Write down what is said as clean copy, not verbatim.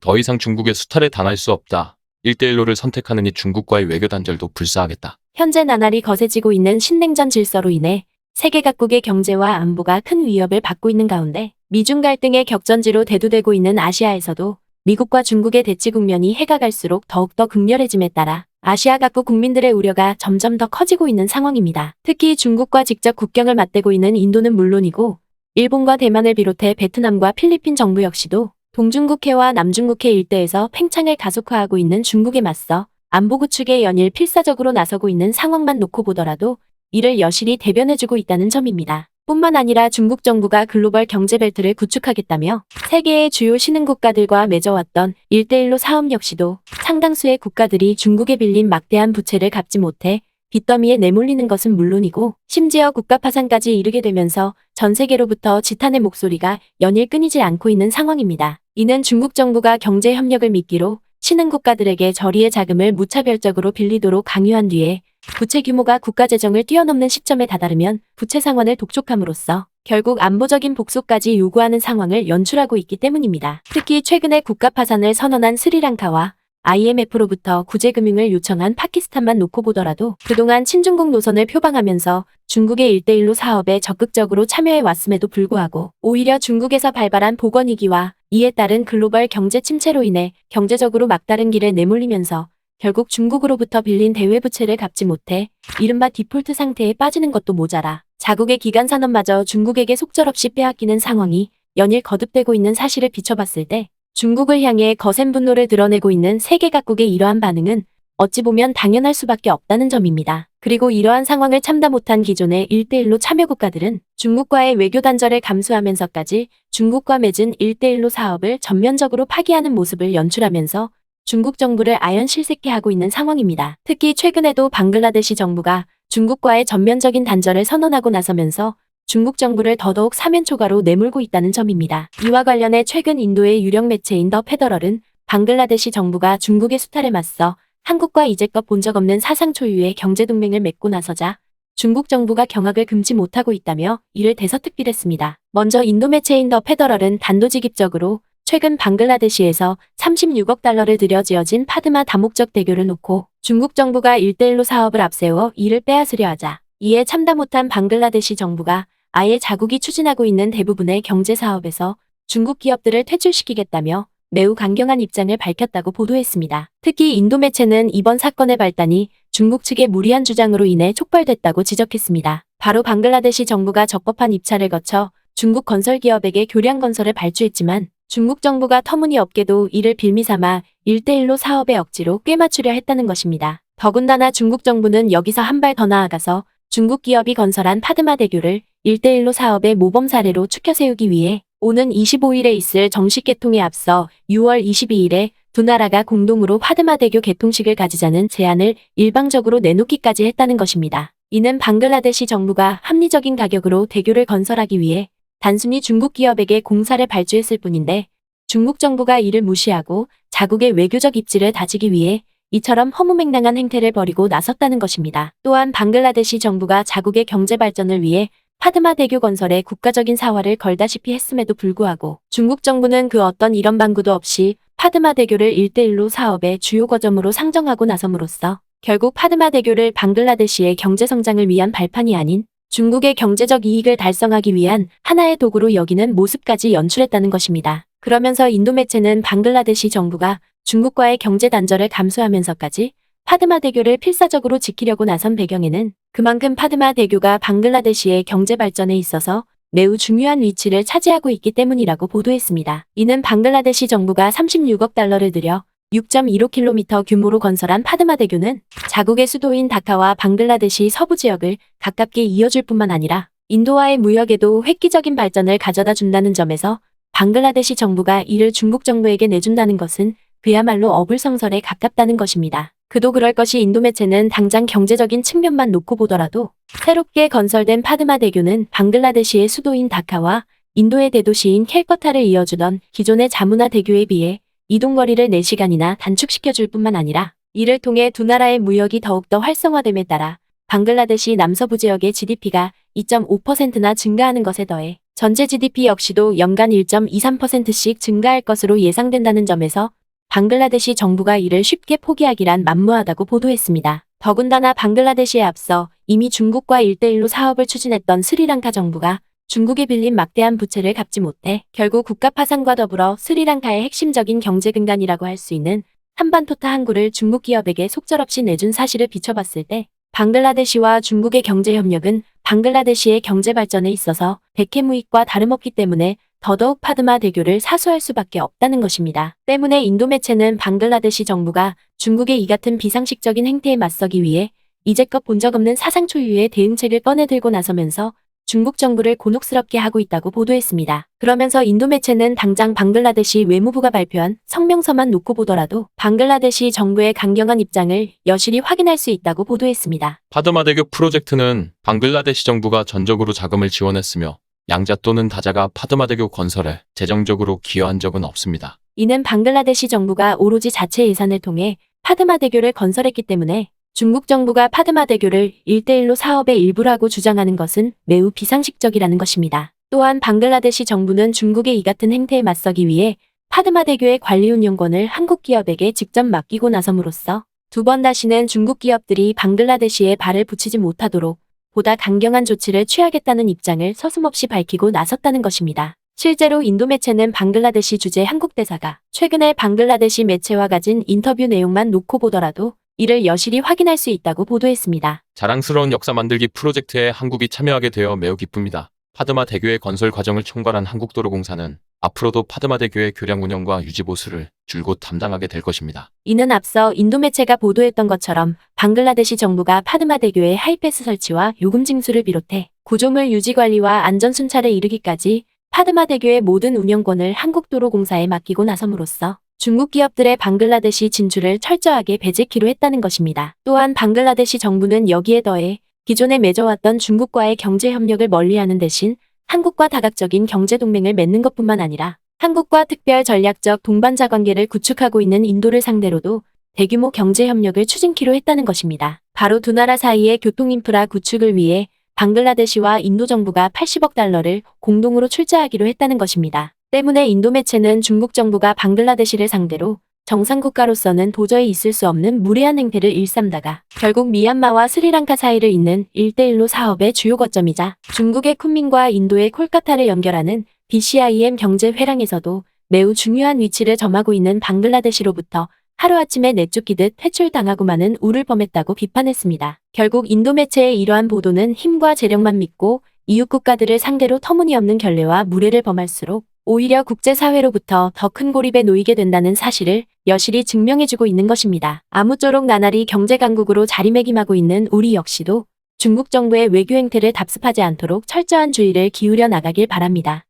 더 이상 중국의 수탈에 당할 수 없다. 1대1로를 선택하느니 중국과의 외교 단절도 불사하겠다. 현재 나날이 거세지고 있는 신냉전 질서로 인해 세계 각국의 경제와 안보가 큰 위협을 받고 있는 가운데 미중 갈등의 격전지로 대두되고 있는 아시아에서도 미국과 중국의 대치 국면이 해가 갈수록 더욱더 극렬해짐에 따라 아시아 각국 국민들의 우려가 점점 더 커지고 있는 상황입니다. 특히 중국과 직접 국경을 맞대고 있는 인도는 물론이고 일본과 대만을 비롯해 베트남과 필리핀 정부 역시도 동중국해와 남중국해 일대에서 팽창을 가속화하고 있는 중국에 맞서 안보 구축에 연일 필사적으로 나서고 있는 상황만 놓고 보더라도 이를 여실히 대변해주고 있다는 점입니다. 뿐만 아니라 중국 정부가 글로벌 경제벨트를 구축하겠다며 세계의 주요 신흥국가들과 맺어왔던 1대1로 사업 역시도 상당수의 국가들이 중국에 빌린 막대한 부채를 갚지 못해 빚더미에 내몰리는 것은 물론이고 심지어 국가 파산까지 이르게 되면서 전 세계로부터 지탄의 목소리가 연일 끊이질 않고 있는 상황입니다. 이는 중국 정부가 경제 협력을 미끼로 신흥국가들에게 저리의 자금을 무차별적으로 빌리도록 강요한 뒤에 부채 규모가 국가 재정을 뛰어넘는 시점에 다다르면 부채 상환을 독촉함으로써 결국 안보적인 복수까지 요구하는 상황을 연출하고 있기 때문입니다. 특히 최근에 국가 파산을 선언한 스리랑카와 IMF로부터 구제금융을 요청한 파키스탄만 놓고 보더라도 그동안 친중국 노선을 표방하면서 중국의 1대1로 사업에 적극적으로 참여해 왔음에도 불구하고 오히려 중국에서 발발한 보건위기와 이에 따른 글로벌 경제 침체로 인해 경제적으로 막다른 길에 내몰리면서 결국 중국으로부터 빌린 대외부채를 갚지 못해 이른바 디폴트 상태에 빠지는 것도 모자라 자국의 기간 산업마저 중국에게 속절없이 빼앗기는 상황이 연일 거듭되고 있는 사실을 비춰봤을 때 중국을 향해 거센 분노를 드러내고 있는 세계 각국의 이러한 반응은 어찌 보면 당연할 수밖에 없다는 점입니다. 그리고 이러한 상황을 참다 못한 기존의 1대1로 참여 국가들은 중국과의 외교 단절을 감수하면서까지 중국과 맺은 1대1로 사업을 전면적으로 파기하는 모습을 연출하면서 중국 정부를 아연 실색해하고 있는 상황입니다. 특히 최근에도 방글라데시 정부가 중국과의 전면적인 단절을 선언하고 나서면서 중국 정부를 더더욱 사면초가로 내몰고 있다는 점입니다. 이와 관련해 최근 인도의 유력 매체인 더 페더럴은 방글라데시 정부가 중국의 수탈에 맞서 한국과 이제껏 본 적 없는 사상 초유의 경제동맹을 맺고 나서자 중국 정부가 경악을 금치 못하고 있다며 이를 대서특필했습니다. 먼저 인도 매체인 더 페더럴은 단도직입적으로 최근 방글라데시에서 36억 달러를 들여 지어진 파드마 다목적 대교를 놓고 중국 정부가 1대1로 사업을 앞세워 이를 빼앗으려 하자 이에 참다 못한 방글라데시 정부가 아예 자국이 추진하고 있는 대부분의 경제사업에서 중국 기업들을 퇴출시키겠다며 매우 강경한 입장을 밝혔다고 보도했습니다. 특히 인도 매체는 이번 사건의 발단이 중국 측의 무리한 주장으로 인해 촉발됐다고 지적했습니다. 바로 방글라데시 정부가 적법한 입찰을 거쳐 중국 건설기업에게 교량 건설을 발주했지만 중국 정부가 터무니없게도 이를 빌미삼아 1대1로 사업에 억지로 꿰맞추려 했다는 것입니다. 더군다나 중국 정부는 여기서 한 발 더 나아가서 중국 기업이 건설한 파드마 대교를 1대1로 사업의 모범 사례로 추켜 세우기 위해 오는 25일에 있을 정식 개통에 앞서 6월 22일에 두 나라가 공동으로 파드마 대교 개통식을 가지자는 제안을 일방적으로 내놓기까지 했다는 것입니다. 이는 방글라데시 정부가 합리적인 가격으로 대교를 건설하기 위해 단순히 중국 기업에게 공사를 발주했을 뿐인데 중국 정부가 이를 무시하고 자국의 외교적 입지를 다지기 위해 이처럼 허무맹랑한 행태를 벌이고 나섰다는 것입니다. 또한 방글라데시 정부가 자국의 경제 발전을 위해 파드마 대교 건설에 국가적인 사활을 걸다시피 했음에도 불구하고 중국 정부는 그 어떤 이런 방구도 없이 파드마 대교를 1대1로 사업의 주요 거점으로 상정하고 나섬으로써 결국 파드마 대교를 방글라데시의 경제 성장을 위한 발판이 아닌 중국의 경제적 이익을 달성하기 위한 하나의 도구로 여기는 모습까지 연출했다는 것입니다. 그러면서 인도 매체는 방글라데시 정부가 중국과의 경제 단절을 감수하면서까지 파드마 대교를 필사적으로 지키려고 나선 배경에는 그만큼 파드마 대교가 방글라데시의 경제 발전에 있어서 매우 중요한 위치를 차지하고 있기 때문이라고 보도했습니다. 이는 방글라데시 정부가 36억 달러를 들여 6.15km 규모로 건설한 파드마 대교는 자국의 수도인 다카와 방글라데시 서부 지역을 가깝게 이어줄 뿐만 아니라 인도와의 무역에도 획기적인 발전을 가져다 준다는 점에서 방글라데시 정부가 이를 중국 정부에게 내준다는 것은 그야말로 어불성설에 가깝다는 것입니다. 그도 그럴 것이 인도 매체는 당장 경제적인 측면만 놓고 보더라도 새롭게 건설된 파드마 대교는 방글라데시의 수도인 다카와 인도의 대도시인 캘커타를 이어주던 기존의 자무나 대교에 비해 이동거리를 4시간이나 단축시켜줄 뿐만 아니라 이를 통해 두 나라의 무역이 더욱더 활성화됨에 따라 방글라데시 남서부 지역의 GDP가 2.5%나 증가하는 것에 더해 전체 GDP 역시도 연간 1.23%씩 증가할 것으로 예상된다는 점에서 방글라데시 정부가 이를 쉽게 포기하기란 만무하다고 보도했습니다. 더군다나 방글라데시에 앞서 이미 중국과 1대1로 사업을 추진했던 스리랑카 정부가 중국에 빌린 막대한 부채를 갚지 못해 결국 국가 파산과 더불어 스리랑카의 핵심적인 경제 근간이라고 할 수 있는 한반토타 항구를 중국 기업에게 속절없이 내준 사실을 비춰봤을 때 방글라데시와 중국의 경제 협력은 방글라데시의 경제 발전에 있어서 백해무익과 다름없기 때문에 더더욱 파드마 대교를 사수할 수밖에 없다는 것입니다. 때문에 인도 매체는 방글라데시 정부가 중국의 이 같은 비상식적인 행태에 맞서기 위해 이제껏 본 적 없는 사상 초유의 대응책을 꺼내들고 나서면서 중국 정부를 곤혹스럽게 하고 있다고 보도했습니다. 그러면서 인도 매체는 당장 방글라데시 외무부가 발표한 성명서만 놓고 보더라도 방글라데시 정부의 강경한 입장을 여실히 확인할 수 있다고 보도했습니다. 파드마 대교 프로젝트는 방글라데시 정부가 전적으로 자금을 지원했으며 양자 또는 다자가 파드마 대교 건설에 재정적으로 기여한 적은 없습니다. 이는 방글라데시 정부가 오로지 자체 예산을 통해 파드마 대교를 건설했기 때문에 중국 정부가 파드마 대교를 1대1로 사업의 일부라고 주장하는 것은 매우 비상식적이라는 것입니다. 또한 방글라데시 정부는 중국의 이 같은 행태에 맞서기 위해 파드마 대교의 관리 운영권을 한국 기업에게 직접 맡기고 나섬으로써 두 번 다시는 중국 기업들이 방글라데시에 발을 붙이지 못하도록 보다 강경한 조치를 취하겠다는 입장을 서슴없이 밝히고 나섰다는 것입니다. 실제로 인도 매체는 방글라데시 주재 한국 대사가 최근에 방글라데시 매체와 가진 인터뷰 내용만 놓고 보더라도 이를 여실히 확인할 수 있다고 보도했습니다. 자랑스러운 역사 만들기 프로젝트에 한국이 참여하게 되어 매우 기쁩니다. 파드마 대교의 건설 과정을 총괄한 한국도로공사는 앞으로도 파드마 대교의 교량 운영과 유지 보수를 줄곧 담당하게 될 것입니다. 이는 앞서 인도 매체가 보도했던 것처럼 방글라데시 정부가 파드마 대교의 하이패스 설치와 요금 징수를 비롯해 구조물 유지 관리와 안전 순찰에 이르기까지 파드마 대교의 모든 운영권을 한국도로공사에 맡기고 나섬으로써 중국 기업들의 방글라데시 진출을 철저하게 배제키로 했다는 것입니다. 또한 방글라데시 정부는 여기에 더해 기존에 맺어왔던 중국과의 경제 협력을 멀리하는 대신 한국과 다각적인 경제 동맹을 맺는 것뿐만 아니라 한국과 특별 전략적 동반자 관계를 구축하고 있는 인도를 상대로도 대규모 경제 협력을 추진키로 했다는 것입니다. 바로 두 나라 사이의 교통 인프라 구축을 위해 방글라데시와 인도 정부가 80억 달러를 공동으로 출자하기로 했다는 것입니다. 때문에 인도 매체는 중국 정부가 방글라데시를 상대로 정상국가로서는 도저히 있을 수 없는 무례한 행태를 일삼다가 결국 미얀마와 스리랑카 사이를 잇는 1대1로 사업의 주요 거점이자 중국의 쿤민과 인도의 콜카타를 연결하는 BCIM 경제 회랑에서도 매우 중요한 위치를 점하고 있는 방글라데시로부터 하루아침에 내쫓기듯 퇴출당하고 마는 우를 범했다고 비판했습니다. 결국 인도 매체의 이러한 보도는 힘과 재력만 믿고 이웃 국가들을 상대로 터무니없는 결례와 무례를 범할수록 오히려 국제사회로부터 더 큰 고립에 놓이게 된다는 사실을 여실히 증명해주고 있는 것입니다. 아무쪼록 나날이 경제강국으로 자리매김하고 있는 우리 역시도 중국 정부의 외교 행태를 답습하지 않도록 철저한 주의를 기울여 나가길 바랍니다.